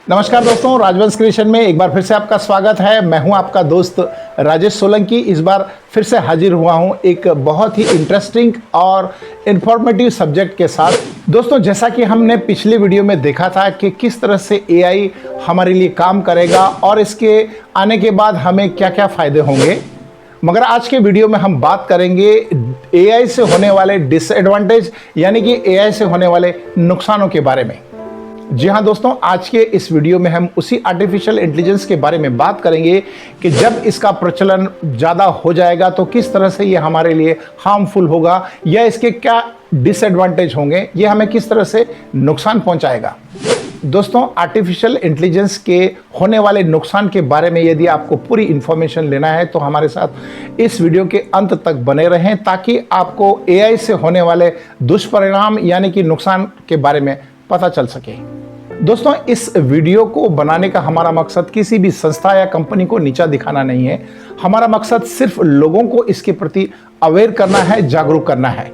नमस्कार दोस्तों, राजवंश क्रिएशन में एक बार फिर से आपका स्वागत है। मैं हूं आपका दोस्त राजेश सोलंकी। इस बार फिर से हाजिर हुआ हूं एक बहुत ही इंटरेस्टिंग और इन्फॉर्मेटिव सब्जेक्ट के साथ। दोस्तों, जैसा कि हमने पिछले वीडियो में देखा था कि किस तरह से एआई हमारे लिए काम करेगा और इसके आने के बाद हमें क्या क्या फ़ायदे होंगे, मगर आज के वीडियो में हम बात करेंगे एआई से होने वाले डिसएडवांटेज यानी कि एआई से होने वाले नुकसानों के बारे में। जी हाँ दोस्तों, आज के इस वीडियो में हम उसी आर्टिफिशियल इंटेलिजेंस के बारे में बात करेंगे कि जब इसका प्रचलन ज़्यादा हो जाएगा तो किस तरह से ये हमारे लिए हार्मफुल होगा या इसके क्या डिसएडवांटेज होंगे, ये हमें किस तरह से नुकसान पहुंचाएगा। दोस्तों, आर्टिफिशियल इंटेलिजेंस के होने वाले नुकसान के बारे में यदि आपको पूरी इंफॉर्मेशन लेना है तो हमारे साथ इस वीडियो के अंत तक बने रहें, ताकि आपको एआई से होने वाले दुष्परिणाम यानी कि नुकसान के बारे में पता चल सके। दोस्तों, इस वीडियो को बनाने का हमारा मकसद किसी भी संस्था या कंपनी को नीचा दिखाना नहीं है। हमारा मकसद सिर्फ लोगों को इसके प्रति अवेयर करना है, जागरूक करना है।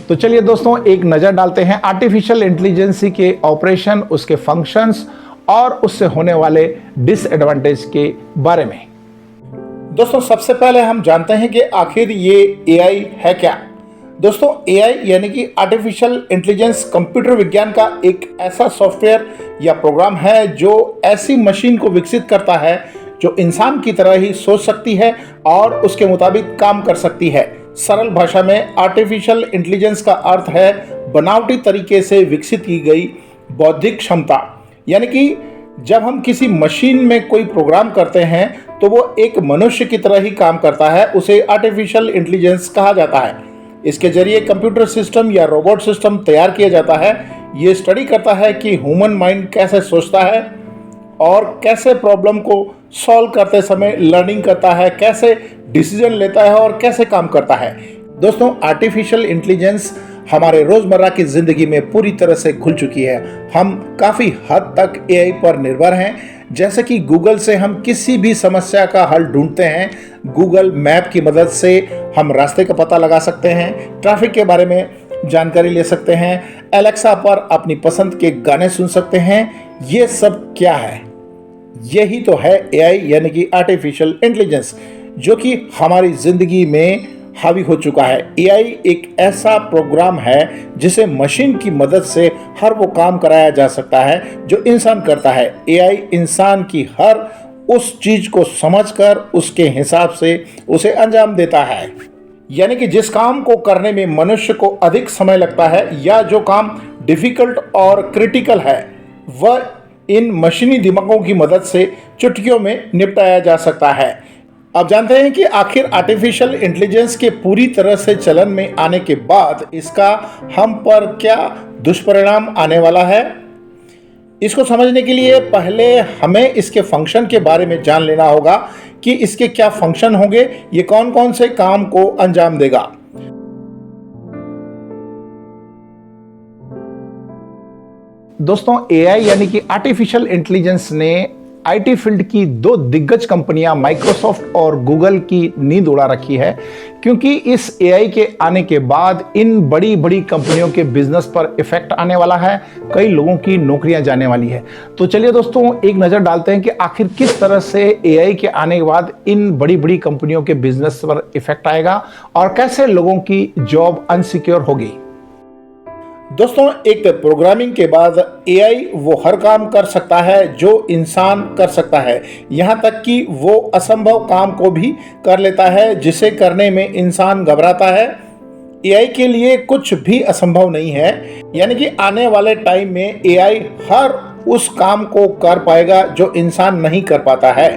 तो चलिए दोस्तों, एक नज़र डालते हैं आर्टिफिशियल इंटेलिजेंस के ऑपरेशन, उसके फंक्शंस और उससे होने वाले डिसएडवांटेज के बारे में। दोस्तों, सबसे पहले हम जानते हैं कि आखिर ये एआई है क्या। दोस्तों, एआई यानी कि आर्टिफिशियल इंटेलिजेंस कंप्यूटर विज्ञान का एक ऐसा सॉफ्टवेयर या प्रोग्राम है जो ऐसी मशीन को विकसित करता है जो इंसान की तरह ही सोच सकती है और उसके मुताबिक काम कर सकती है। सरल भाषा में आर्टिफिशियल इंटेलिजेंस का अर्थ है बनावटी तरीके से विकसित की गई बौद्धिक क्षमता। यानी कि जब हम किसी मशीन में कोई प्रोग्राम करते हैं तो वो एक मनुष्य की तरह ही काम करता है, उसे आर्टिफिशियल इंटेलिजेंस कहा जाता है। इसके जरिए कंप्यूटर सिस्टम या रोबोट सिस्टम तैयार किया जाता है। ये स्टडी करता है कि ह्यूमन माइंड कैसे सोचता है और कैसे प्रॉब्लम को सॉल्व करते समय लर्निंग करता है, कैसे डिसीजन लेता है और कैसे काम करता है। दोस्तों, आर्टिफिशियल इंटेलिजेंस हमारे रोज़मर्रा की ज़िंदगी में पूरी तरह से घुल चुकी है। हम काफ़ी हद तक एआई पर निर्भर हैं। जैसे कि गूगल से हम किसी भी समस्या का हल ढूंढते हैं, गूगल मैप की मदद से हम रास्ते का पता लगा सकते हैं, ट्रैफिक के बारे में जानकारी ले सकते हैं, एलेक्सा पर अपनी पसंद के गाने सुन सकते हैं। ये सब क्या है? यही तो है एआई यानी कि आर्टिफिशियल इंटेलिजेंस, जो कि हमारी ज़िंदगी में हावी हो चुका है। एआई एक ऐसा प्रोग्राम है जिसे मशीन की मदद से हर वो काम कराया जा सकता है जो इंसान करता है। एआई इंसान की हर उस चीज को समझकर उसके हिसाब से उसे अंजाम देता है। यानी कि जिस काम को करने में मनुष्य को अधिक समय लगता है या जो काम डिफिकल्ट और क्रिटिकल है, वह इन मशीनी दिमागों की मदद से चुटकियों में निपटाया जा सकता है। अब जानते हैं कि आखिर आर्टिफिशियल इंटेलिजेंस के पूरी तरह से चलन में आने के बाद इसका हम पर क्या दुष्परिणाम आने वाला है। इसको समझने के लिए पहले हमें इसके फंक्शन के बारे में जान लेना होगा कि इसके क्या फंक्शन होंगे, ये कौन कौन से काम को अंजाम देगा। दोस्तों, एआई यानी कि आर्टिफिशियल इंटेलिजेंस ने आईटी फील्ड की दो दिग्गज कंपनियां माइक्रोसॉफ्ट और गूगल की नींद उड़ा रखी है, क्योंकि इस एआई के आने के बाद इन बड़ी बड़ी कंपनियों के बिजनेस पर इफेक्ट आने वाला है, कई लोगों की नौकरियां जाने वाली है। तो चलिए दोस्तों, एक नज़र डालते हैं कि आखिर किस तरह से एआई के आने के बाद इन बड़ी बड़ी कंपनियों के बिजनेस पर इफेक्ट आएगा और कैसे लोगों की जॉब अनसिक्योर होगी। दोस्तों, एक प्रोग्रामिंग के बाद एआई वो हर काम कर सकता है जो इंसान कर सकता है, यहाँ तक कि वो असंभव काम को भी कर लेता है जिसे करने में इंसान घबराता है। एआई के लिए कुछ भी असंभव नहीं है। यानी कि आने वाले टाइम में एआई हर उस काम को कर पाएगा जो इंसान नहीं कर पाता है।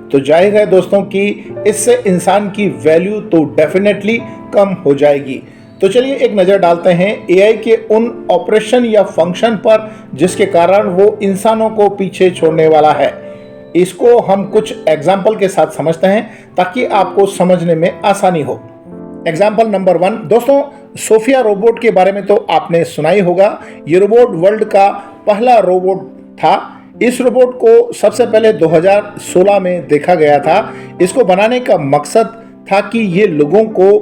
तो जाहिर है दोस्तों कि इससे इंसान की वैल्यू तो डेफिनेटली कम हो जाएगी। तो चलिए एक नज़र डालते हैं एआई के उन ऑपरेशन या फंक्शन पर जिसके कारण वो इंसानों को पीछे छोड़ने वाला है। इसको हम कुछ एग्जाम्पल के साथ समझते हैं ताकि आपको समझने में आसानी हो। एग्जाम्पल नंबर 1, दोस्तों, सोफिया रोबोट के बारे में तो आपने सुना ही होगा। ये रोबोट वर्ल्ड का पहला रोबोट था। इस रोबोट को सबसे पहले 2016 में देखा गया था। इसको बनाने का मकसद था कि ये लोगों को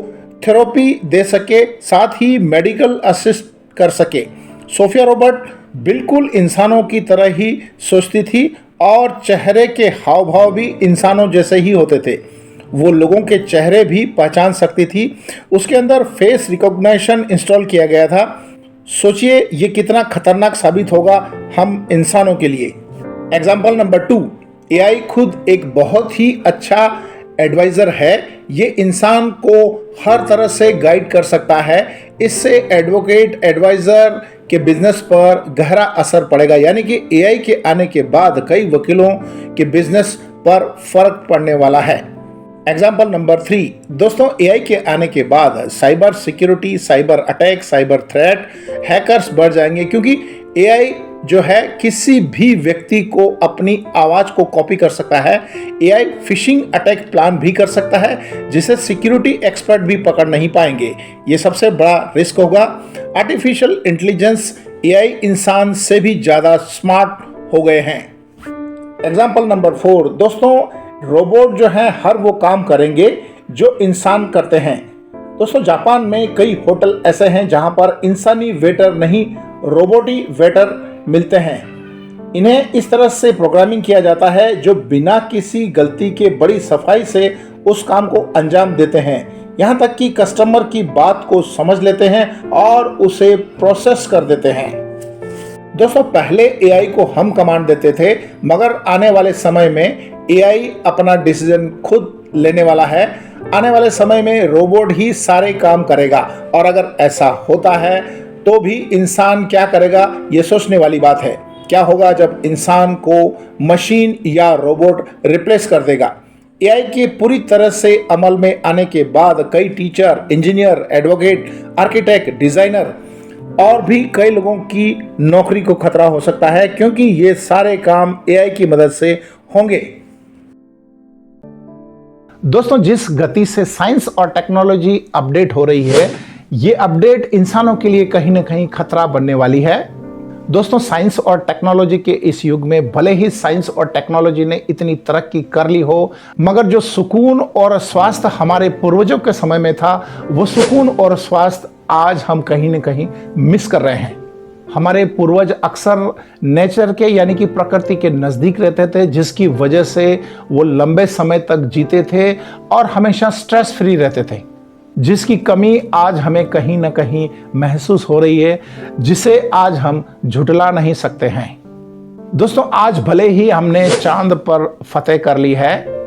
थेरेपी दे सके, साथ ही मेडिकल असिस्ट कर सके। सोफिया रोबोट बिल्कुल इंसानों की तरह ही सोचती थी और चेहरे के हाव भाव भी इंसानों जैसे ही होते थे। वो लोगों के चेहरे भी पहचान सकती थी। उसके अंदर फेस रिकॉग्निशन इंस्टॉल किया गया था। सोचिए ये कितना खतरनाक साबित होगा हम इंसानों के लिए। एग्जाम्पल नंबर 2, एआई खुद एक बहुत ही अच्छा एडवाइज़र है। ये इंसान को हर तरह से गाइड कर सकता है। इससे एडवोकेट एडवाइज़र के बिजनेस पर गहरा असर पड़ेगा, यानी कि एआई के आने के बाद कई वकीलों के बिजनेस पर फर्क पड़ने वाला है। एग्जाम्पल नंबर 3, दोस्तों एआई के आने के बाद cyber security, cyber attack, cyber threat, hackers बढ़ जाएंगे, क्योंकि एआई जो है किसी भी व्यक्ति को अपनी आवाज को कॉपी कर सकता है। एआई फिशिंग अटैक प्लान भी कर सकता है, जिसे सिक्योरिटी एक्सपर्ट भी पकड़ नहीं पाएंगे। ये सबसे बड़ा रिस्क होगा। आर्टिफिशियल इंटेलिजेंस, एआई इंसान से भी ज्यादा स्मार्ट हो गए हैं। एग्जाम्पल नंबर 4, दोस्तों रोबोट जो है हर वो काम करेंगे जो इंसान करते हैं। दोस्तों जापान में कई होटल ऐसे हैं जहां पर इंसानी वेटर नहीं, रोबोटी वेटर मिलते हैं। इन्हें इस तरह से प्रोग्रामिंग किया जाता है जो बिना किसी गलती के बड़ी सफाई से उस काम को अंजाम देते हैं। यहाँ तक कि कस्टमर की बात को समझ लेते हैं और उसे प्रोसेस कर देते हैं। दोस्तों पहले एआई को हम कमांड देते थे, मगर आने वाले समय में एआई अपना डिसीजन खुद लेने वाला है। आने वाले समय में रोबोट ही सारे काम करेगा, और अगर ऐसा होता है तो भी इंसान क्या करेगा, ये सोचने वाली बात है। क्या होगा जब इंसान को मशीन या रोबोट रिप्लेस कर देगा। एआई के पूरी तरह से अमल में आने के बाद कई teacher, engineer, advocate, architect, designer और भी कई लोगों की नौकरी को खतरा हो सकता है, क्योंकि ये सारे काम एआई की मदद से होंगे। दोस्तों जिस गति से साइंस और टेक्नोलॉजी अपडेट हो रही है, ये अपडेट इंसानों के लिए कहीं ना कहीं खतरा बनने वाली है। दोस्तों साइंस और टेक्नोलॉजी के इस युग में भले ही साइंस और टेक्नोलॉजी ने इतनी तरक्की कर ली हो, मगर जो सुकून और स्वास्थ्य हमारे पूर्वजों के समय में था, वो सुकून और स्वास्थ्य आज हम कहीं ना कहीं मिस कर रहे हैं। हमारे पूर्वज अक्सर नेचर के यानी कि प्रकृति के नज़दीक रहते थे, जिसकी वजह से वो लंबे समय तक जीते थे और हमेशा स्ट्रेस फ्री रहते थे, जिसकी कमी आज हमें कहीं ना कहीं महसूस हो रही है, जिसे आज हम झुठला नहीं सकते हैं। दोस्तों आज भले ही हमने चांद पर फतेह कर ली है,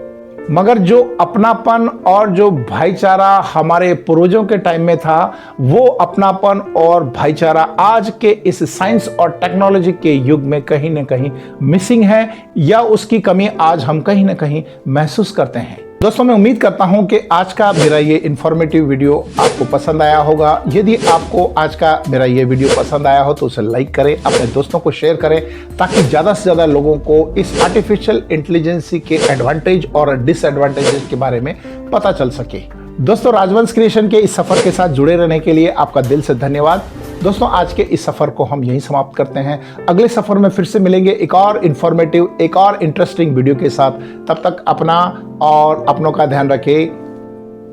मगर जो अपनापन और जो भाईचारा हमारे पूर्वजों के टाइम में था, वो अपनापन और भाईचारा आज के इस साइंस और टेक्नोलॉजी के युग में कहीं ना कहीं मिसिंग है, या उसकी कमी आज हम कहीं ना कहीं महसूस करते हैं। दोस्तों मैं उम्मीद करता हूं कि आज का मेरा ये इन्फॉर्मेटिव वीडियो आपको पसंद आया होगा। यदि आपको आज का मेरा ये वीडियो पसंद आया हो तो उसे लाइक करें, अपने दोस्तों को शेयर करें, ताकि ज़्यादा से ज़्यादा लोगों को इस आर्टिफिशियल इंटेलिजेंस के एडवांटेज और डिसएडवांटेजेस के बारे में पता चल सके। दोस्तों राजवंश क्रिएशन के इस सफ़र के साथ जुड़े रहने के लिए आपका दिल से धन्यवाद। दोस्तों आज के इस सफ़र को हम यहीं समाप्त करते हैं। अगले सफ़र में फिर से मिलेंगे एक और इन्फॉर्मेटिव, एक और इंटरेस्टिंग वीडियो के साथ। तब तक अपना और अपनों का ध्यान रखें।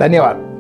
धन्यवाद।